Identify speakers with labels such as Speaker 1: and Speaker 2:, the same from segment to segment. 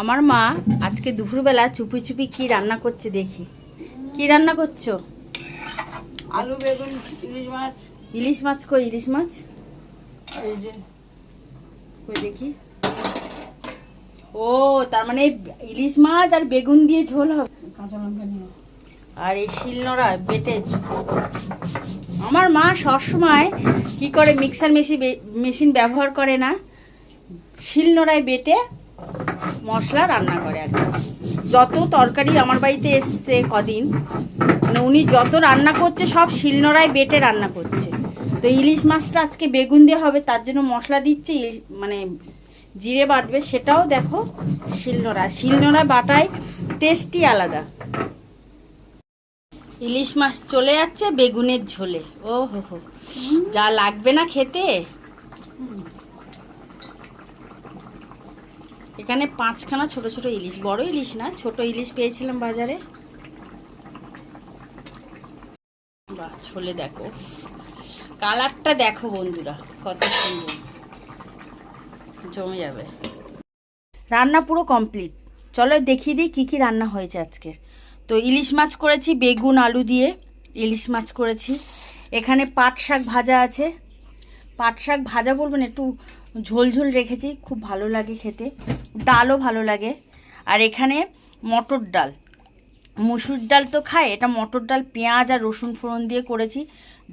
Speaker 1: আমার মা আজকে দুপুরবেলা চুপি চুপি কি রান্না করছে দেখি। কি রান্না করছো?
Speaker 2: আলু বেগুন ইলিশ মাছ।
Speaker 1: ইলিশ মাছ কই? ইলিশ মাছ
Speaker 2: এই যে
Speaker 1: কই দেখি। ও তার মানে ইলিশ মাছ আর বেগুন দিয়ে ঝোল হবে।
Speaker 2: কাঁচা লঙ্কা নিয়ে
Speaker 1: আর এই শিলনোড়া বেটে আমার মা সবসময় কি করে মিক্সার মেশিন ব্যবহার করে না, শিলনোড়ায় বেটে মশলা রান্না করে। একদম যত তরকারি আমার বাড়িতে এসছে কদিন, মানে উনি যত রান্না করছে সব শিলনোড়ায় বেটে রান্না করছে। তো ইলিশ মাছটা আজকে বেগুন দিয়ে হবে, তার জন্য মশলা দিচ্ছে, মানে জিরে বাটবে, সেটাও দেখো শিলনোড়া বাটায় টেস্টই আলাদা। ইলিশ মাছ চলে যাচ্ছে বেগুনের ঝোলে। ও হো হো, যা লাগবে না খেতে। এখানে 5খানা ছোট ছোট ইলিশ, বড় ইলিশ না, ছোট ইলিশ পেয়েছিলাম বাজারে। বাহ, ঝোলে দেখো কালারটা দেখো বন্ধুরা, কত সুন্দর, জমে যাবে। রান্না পুরো কমপ্লিট। চলো দেখিয়ে দিই কী কী রান্না হয়েছে আজকে। তো ইলিশ মাছ করেছি বেগুন আলু দিয়ে, ইলিশ মাছ করেছি। এখানে পাট শাক ভাজা আছে, পাট শাক ভাজা বলবেন, একটু ঝোল ঝোল রেখেছি, খুব ভালো লাগে খেতে, ডালও ভালো লাগে। আর এখানে মটর ডাল, মুসুর ডাল তো খায়, এটা মটর ডাল পেঁয়াজ আর রসুন ফোড়ন দিয়ে করেছি,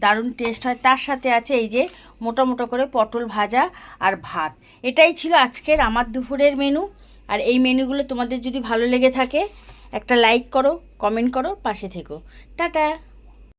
Speaker 1: দারুণ টেস্ট হয়। তার সাথে আছে এই যে মোটা মোটা করে পটল ভাজা আর ভাত। এটাই ছিল আজকের আমার দুপুরের মেনু। আর এই মেনুগুলো তোমাদের যদি ভালো লেগে থাকে একটা লাইক করো, কমেন্ট করো, পাশে থেকো। টাটা।